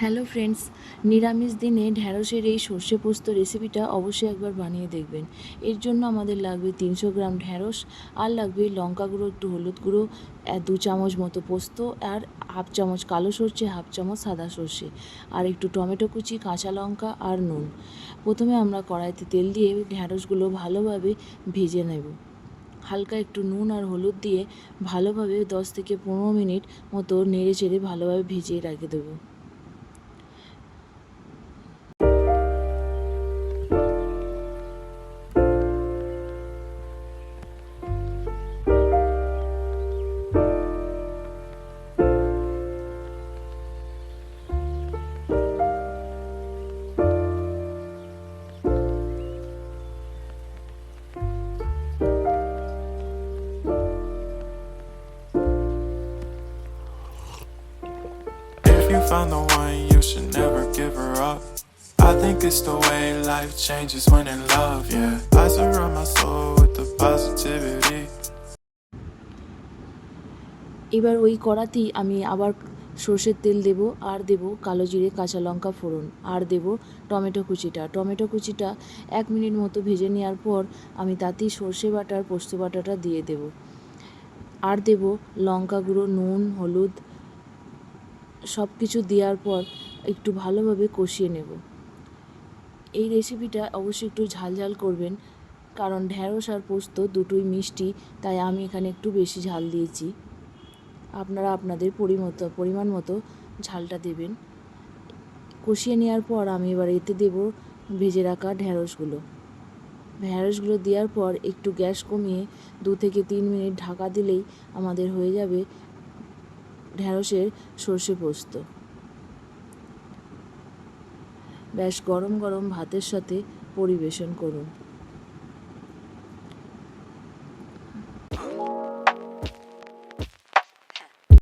Hello friends, নিরামিষ দিনে ঢ্যাঁড়সের এই সর্ষে পোস্ত রেসিপিটা অবশ্যই একবার বানিয়ে দেখবেন। এর জন্য আমাদের লাগবে 300 গ্রাম ঢ্যাঁড়স, আর লাগবে লঙ্কা গুঁড়ো, একটু হলুদ গুঁড়ো, 2 চামচ মতো পোস্ত, আর হাফ চামচ কালো সর্ষে, হাফ চামচ সাদা সর্ষে, আর একটু টমেটো কুচি, কাঁচা লঙ্কা আর নুন। প্রথমে আমরা কড়াইতে তেল দিয়ে ঢ্যাঁড়সগুলো ভালোভাবে ভেজে নেব। হালকা একটু নুন আর হলুদ দিয়ে ভালোভাবে 10 থেকে 15 মিনিট মতো নেড়ে চেড়ে ভালোভাবে ভিজিয়ে রেখে দেবো। If you found the one, you should never give her up. I think it's the way life changes when in love, yeah. I surround my soul with the positivity. এবার ওই কড়াতেই আমি আবার সর্ষের তেল দেব, আর দেব কালো জিরে, কাঁচা লঙ্কা ফোড়ন, আর দেব টমেটো কুচিটা 1 মিনিট মতো ভেজে নেওয়ার পর আমি তাতেই সর্ষে বাটা আর পোস্ত বাটাটা দিয়ে দেব, আর দেব লঙ্কা গুঁড়ো, নুন, হলুদ, সব কিছু দেওয়ার পর একটু ভালোভাবে কষিয়ে নেব। এই রেসিপিটা অবশ্যই একটু ঝাল ঝাল করবেন, কারণ ঢ্যাঁড়স আর পোস্ত দুটোই মিষ্টি, তাই আমি এখানে একটু বেশি ঝাল দিয়েছি। আপনারা আপনাদের পরিমাণ মতো ঝালটা দেবেন। কষিয়ে নেওয়ার পর আমি এবার এতে দেব ভেজে রাখা ঢ্যাঁড়সগুলো দেওয়ার পর একটু গ্যাস কমিয়ে 2 থেকে 3 মিনিট ঢাকা দিলেই আমাদের হয়ে যাবে ঢ্যাঁড়সের সর্ষে পোস্ত। ব্যাস, গরম গরম ভাতের সাথে পরিবেশন করুন।